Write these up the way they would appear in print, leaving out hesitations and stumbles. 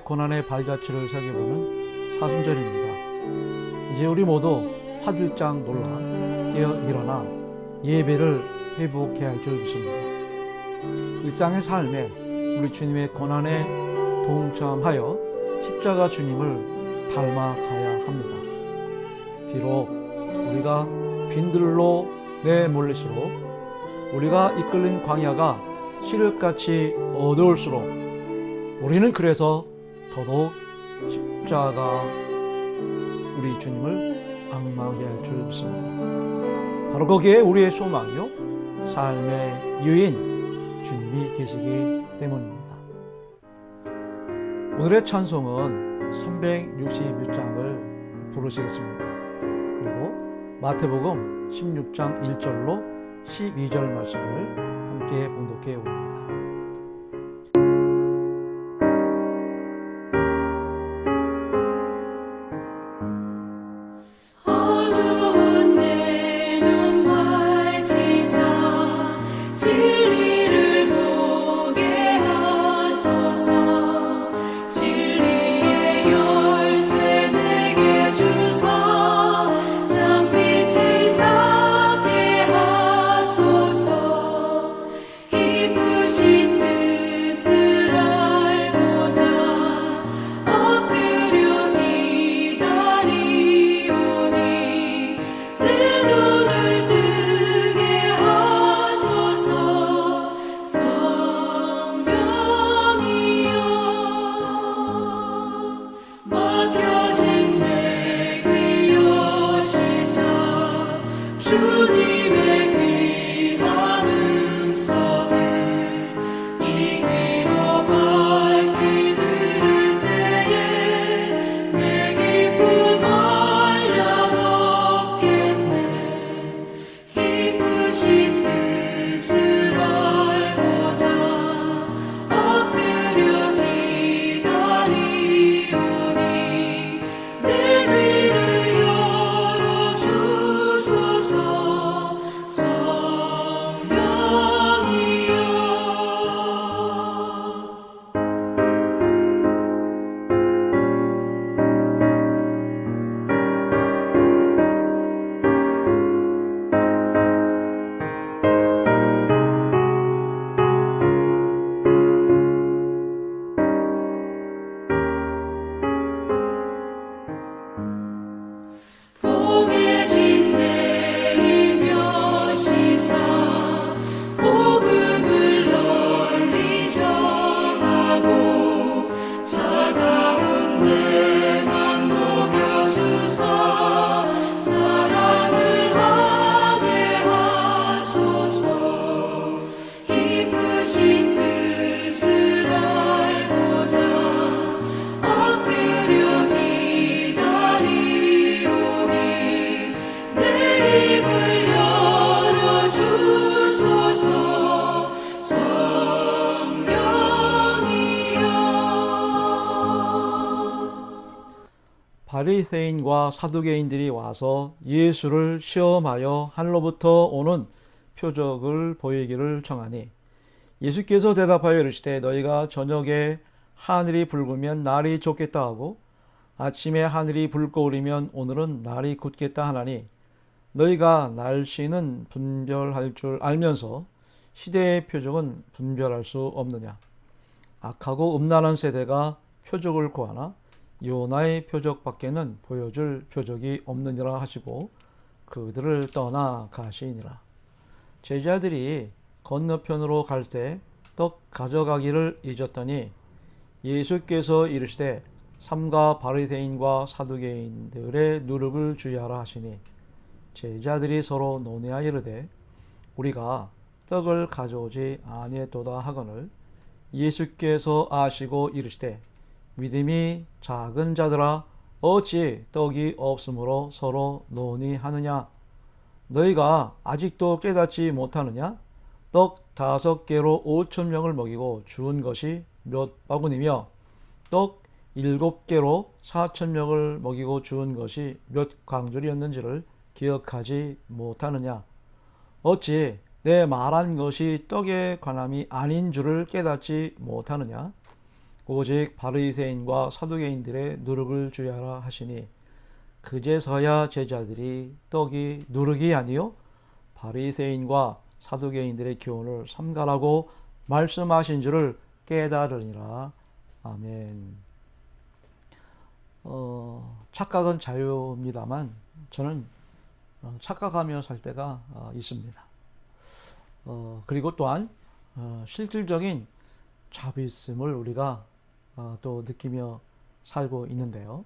고난의 발자취를 새겨보는 사순절입니다. 이제 우리 모두 화들짝 놀라 깨어 일어나 예배를 회복해야 할 줄 믿습니다. 일상의 삶에 우리 주님의 고난에 동참하여 십자가 주님을 닮아가야 합니다. 비록 우리가 빈들로 내몰릴수록, 우리가 이끌린 광야가 시륵같이 어두울수록 우리는 그래서 더더욱 십자가 우리 주님을 앙망해야 할 줄 믿습니다. 바로 거기에 우리의 소망이요 삶의 유인 주님이 계시기 때문입니다. 오늘의 찬송은 366장을 부르시겠습니다. 그리고 마태복음 16장 1절로 12절 말씀을 함께 봉독해 옵니다. 바리새인과 사두개인들이 와서 예수를 시험하여 하늘로부터 오는 표적을 보이기를 청하니, 예수께서 대답하여 이르시되 너희가 저녁에 하늘이 붉으면 날이 좋겠다 하고 아침에 하늘이 붉거우리면 오늘은 날이 굳겠다 하나니, 너희가 날씨는 분별할 줄 알면서 시대의 표적은 분별할 수 없느냐. 악하고 음란한 세대가 표적을 구하나 요나의 표적밖에는 보여줄 표적이 없느니라 하시고 그들을 떠나 가시니라. 제자들이 건너편으로 갈 때 떡 가져가기를 잊었더니 예수께서 이르시되 삼가 바리새인과 사두개인들의 누룩을 주의하라 하시니, 제자들이 서로 논의하여 이르되 우리가 떡을 가져오지 아니했도다 하거늘, 예수께서 아시고 이르시되 믿음이 작은 자들아 어찌 떡이 없으므로 서로 논의하느냐. 너희가 아직도 깨닫지 못하느냐. 떡 5개로 5,000명을 먹이고 주운 것이 몇 바구니며 떡 7개로 4,000명을 먹이고 주운 것이 몇 광줄이었는지를 기억하지 못하느냐. 어찌 내 말한 것이 떡의 관함이 아닌 줄을 깨닫지 못하느냐. 오직 바리새인과 사두개인들의 누룩을 주의하라 하시니 그제서야 제자들이 떡이 누룩이 아니요 바리새인과 사두개인들의 교훈을 삼가라고 말씀하신 줄을 깨달으니라. 아멘. 착각은 자유입니다만 저는 착각하며 살 때가 있습니다. 그리고 또한 실질적인 자비심을 우리가 또 느끼며 살고 있는데요.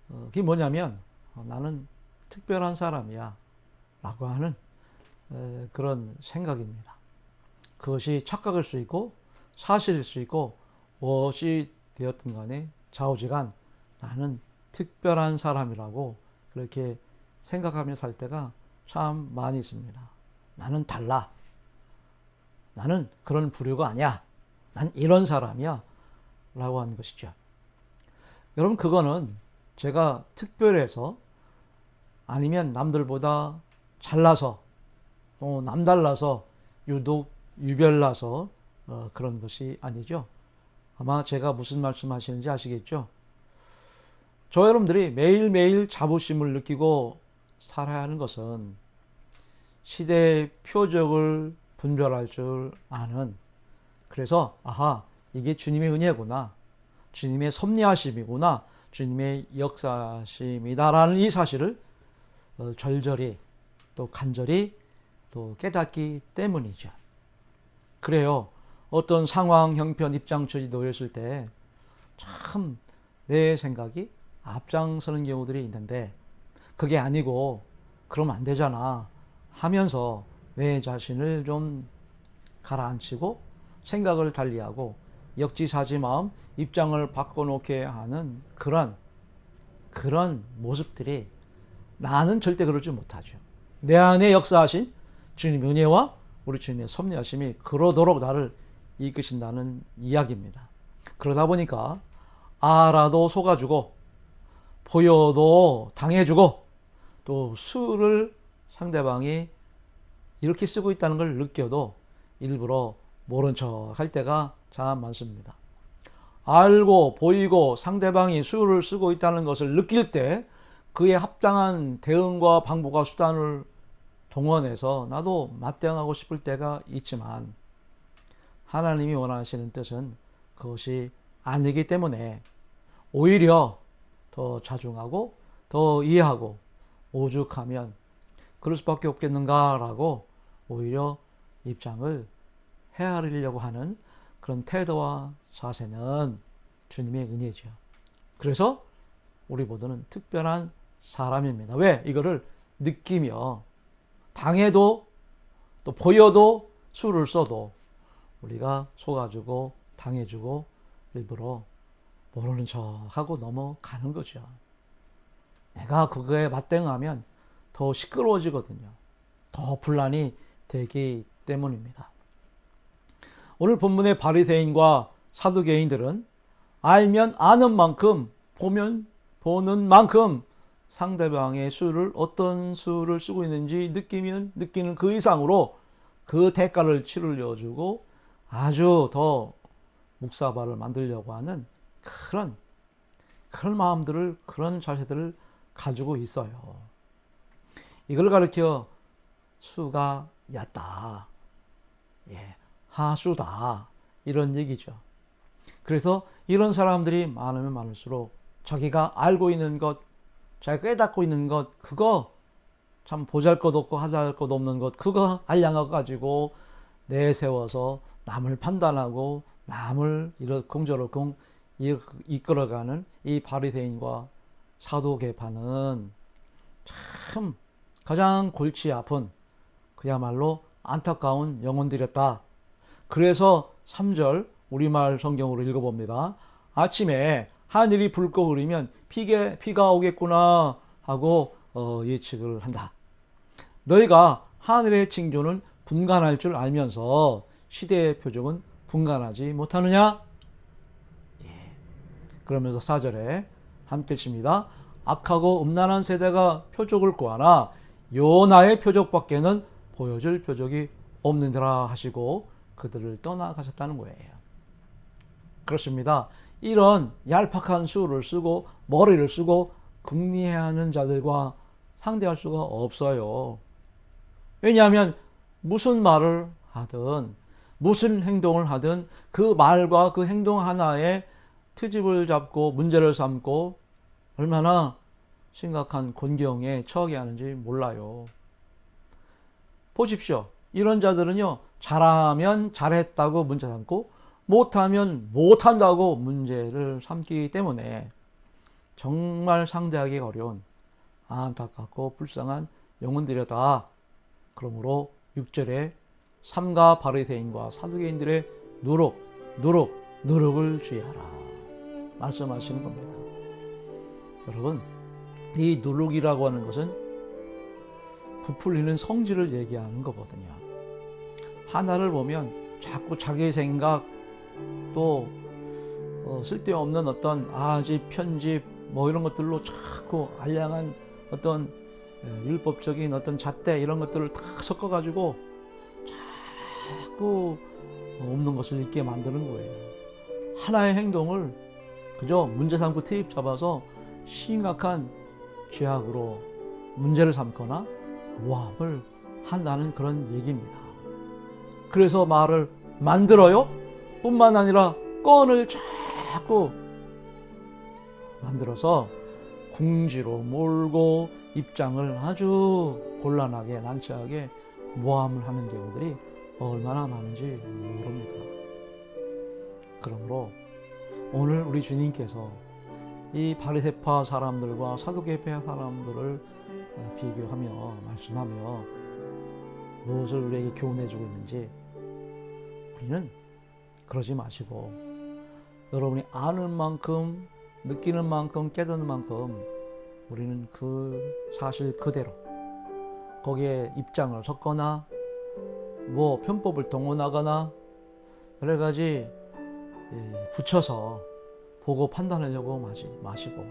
그게 뭐냐면 나는 특별한 사람이야 라고 하는 그런 생각입니다. 그것이 착각일 수 있고 사실일 수 있고 무엇이 되었든 간에 좌우지간 나는 특별한 사람이라고 그렇게 생각하며 살 때가 참 많이 있습니다. 나는 달라. 나는 그런 부류가 아니야. 난 이런 사람이야. 라고 하는 것이죠. 여러분, 그거는 제가 특별해서 아니면 남들보다 잘나서 또 남달라서 유독 유별나서 그런 것이 아니죠. 아마 제가 무슨 말씀하시는지 아시겠죠? 저 여러분들이 매일매일 자부심을 느끼고 살아야 하는 것은 시대의 표적을 분별할 줄 아는, 그래서 아하, 이게 주님의 은혜구나, 주님의 섭리하심이구나, 주님의 역사심이다라는 이 사실을 절절히 또 간절히 또 깨닫기 때문이죠. 그래요. 어떤 상황, 형편, 입장처지 놓였을 때 참 내 생각이 앞장서는 경우들이 있는데 그게 아니고 그러면 안 되잖아 하면서 내 자신을 좀 가라앉히고 생각을 달리하고 역지사지 마음 입장을 바꿔놓게 하는 그런 모습들이 나는 절대 그러지 못하죠. 내 안에 역사하신 주님의 은혜와 우리 주님의 섭리하심이 그러도록 나를 이끄신다는 이야기입니다. 그러다 보니까 알아도 속아주고 보여도 당해주고 또 수를 상대방이 이렇게 쓰고 있다는 걸 느껴도 일부러 모른 척 할 때가 참 많습니다. 알고 보이고 상대방이 수를 쓰고 있다는 것을 느낄 때 그에 합당한 대응과 방법과 수단을 동원해서 나도 맞대응하고 싶을 때가 있지만 하나님이 원하시는 뜻은 그것이 아니기 때문에 오히려 더 자중하고 더 이해하고 오죽하면 그럴 수밖에 없겠는가라고 오히려 입장을 헤아리려고 하는 그런 태도와 자세는 주님의 은혜죠. 그래서 우리 모두는 특별한 사람입니다. 왜? 이거를 느끼며 당해도 또 보여도 수를 써도 우리가 속아주고 당해주고 일부러 모르는 척하고 넘어가는 거죠. 내가 그거에 맞대응하면 더 시끄러워지거든요. 더 분란이 되기 때문입니다. 오늘 본문의 바리새인과 사두개인들은 알면 아는 만큼 보면 보는 만큼 상대방의 수를 어떤 수를 쓰고 있는지 느끼면 느끼는 그 이상으로 그 대가를 치르려 주고 아주 더 묵사발을 만들려고 하는 그런 마음들을 그런 자세들을 가지고 있어요. 이걸 가리켜 수가 얕다, 하수다 이런 얘기죠. 그래서 이런 사람들이 많으면 많을수록 자기가 알고 있는 것, 자기가 깨닫고 있는 것, 그거 참 보잘것없고 하잘것 없는 것, 그거 알량하고 가지고 내세워서 남을 판단하고 남을 공저로 이끌어가는 이 바리새인과 사두개파는 참 가장 골치 아픈 그야말로 안타까운 영혼들이었다. 그래서 3절 우리말 성경으로 읽어봅니다. 아침에 하늘이 붉고 흐리면 비가 오겠구나 하고 예측을 한다. 너희가 하늘의 징조는 분간할 줄 알면서 시대의 표적은 분간하지 못하느냐? 그러면서 4절에 함께 읽습니다. 악하고 음란한 세대가 표적을 구하나 요나의 표적밖에는 보여줄 표적이 없는데라 하시고 그들을 떠나가셨다는 거예요. 그렇습니다. 이런 얄팍한 수를 쓰고 머리를 쓰고 궁리해하는 자들과 상대할 수가 없어요. 왜냐하면 무슨 말을 하든 무슨 행동을 하든 그 말과 그 행동 하나에 트집을 잡고 문제를 삼고 얼마나 심각한 곤경에 처하게 하는지 몰라요. 보십시오. 이런 자들은요, 잘하면 잘했다고 문제 삼고 못하면 못한다고 문제를 삼기 때문에 정말 상대하기 어려운 안타깝고 불쌍한 영혼들이다. 그러므로 6절에 삼가 바리새인과 사두개인들의 누룩을 주의하라 말씀하시는 겁니다. 여러분, 이 누룩이라고 하는 것은 부풀리는 성질을 얘기하는 거거든요. 하나를 보면 자꾸 자기 생각 또 쓸데없는 어떤 아집, 편집 뭐 이런 것들로 자꾸 알량한 어떤 율법적인 어떤 잣대 이런 것들을 다 섞어가지고 자꾸 없는 것을 있게 만드는 거예요. 하나의 행동을 그저 문제 삼고 트집 잡아서 심각한 죄악으로 문제를 삼거나 모함을 한다는 그런 얘기입니다. 그래서 말을 만들어요. 뿐만 아니라 건을 자꾸 만들어서 궁지로 몰고 입장을 아주 곤란하게 난처하게 모함을 하는 경우들이 얼마나 많은지 모릅니다. 그러므로 오늘 우리 주님께서 이 바리새파 사람들과 사두개파 사람들을 비교하며 말씀하며 무엇을 우리에게 교훈해주고 있는지 우리는 그러지 마시고 여러분이 아는 만큼 느끼는 만큼 깨닫는 만큼 우리는 그 사실 그대로 거기에 입장을 섞거나 뭐 편법을 동원하거나 여러 가지 붙여서 보고 판단하려고 마시고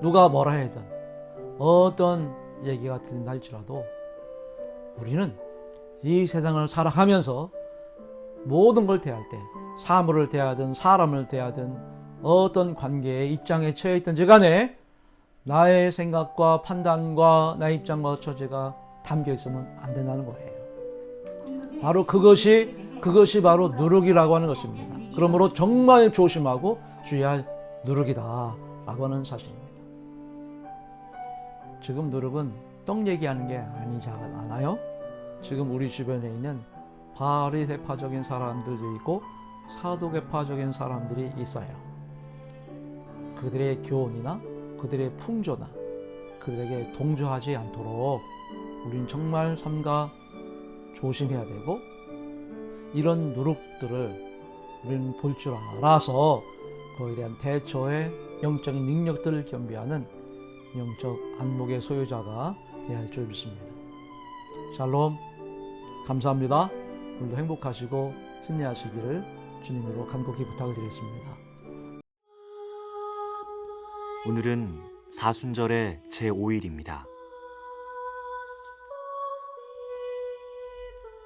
누가 뭐라 해든 어떤 얘기가 들린다 할지라도 우리는 이 세상을 살아가면서 모든 걸 대할 때 사물을 대하든 사람을 대하든 어떤 관계의 입장에 처해 있든지 간에 나의 생각과 판단과 나의 입장과 처지가 담겨 있으면 안 된다는 거예요. 바로 그것이 바로 누룩이라고 하는 것입니다. 그러므로 정말 조심하고 주의할 누룩이다 라고 하는 사실입니다. 지금 누룩은 떡 얘기하는 게 아니지 않아요? 지금 우리 주변에 있는 바리새파적인 사람들도 있고 사두개파적인 사람들이 있어요. 그들의 교훈이나 그들의 풍조나 그들에게 동조하지 않도록 우리는 정말 삼가 조심해야 되고 이런 누룩들을 우리는 볼 줄 알아서 그에 대한 대처의 영적인 능력들을 겸비하는 영적 안목의 소유자가 되어야 할 줄 믿습니다. 샬롬, 감사합니다. 오늘도 행복하시고 승리하시기를 주님으로 간곡히 부탁을 드리겠습니다. 오늘은 사순절의 제5일입니다.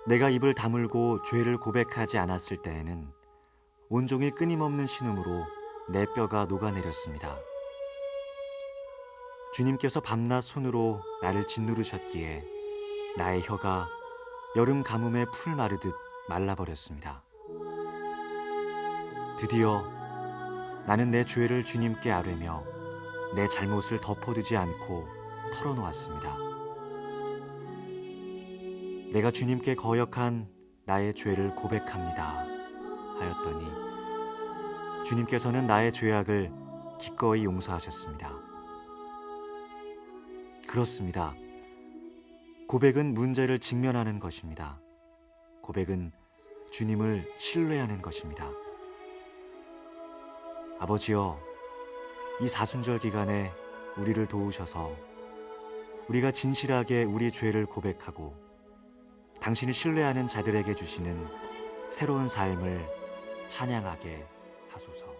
내가 입을 다물고 죄를 고백하지 않았을 때에는 온종일 끊임없는 신음으로 내 뼈가 녹아내렸습니다. 주님께서 밤낮 손으로 나를 짓누르셨기에 나의 혀가 여름 가뭄에 풀 마르듯 말라버렸습니다. 드디어 나는 내 죄를 주님께 아뢰며 내 잘못을 덮어두지 않고 털어놓았습니다. 내가 주님께 거역한 나의 죄를 고백합니다 하였더니 주님께서는 나의 죄악을 기꺼이 용서하셨습니다. 그렇습니다. 고백은 문제를 직면하는 것입니다. 고백은 주님을 신뢰하는 것입니다. 아버지여, 이 사순절 기간에 우리를 도우셔서 우리가 진실하게 우리 죄를 고백하고 당신을 신뢰하는 자들에게 주시는 새로운 삶을 찬양하게 하소서.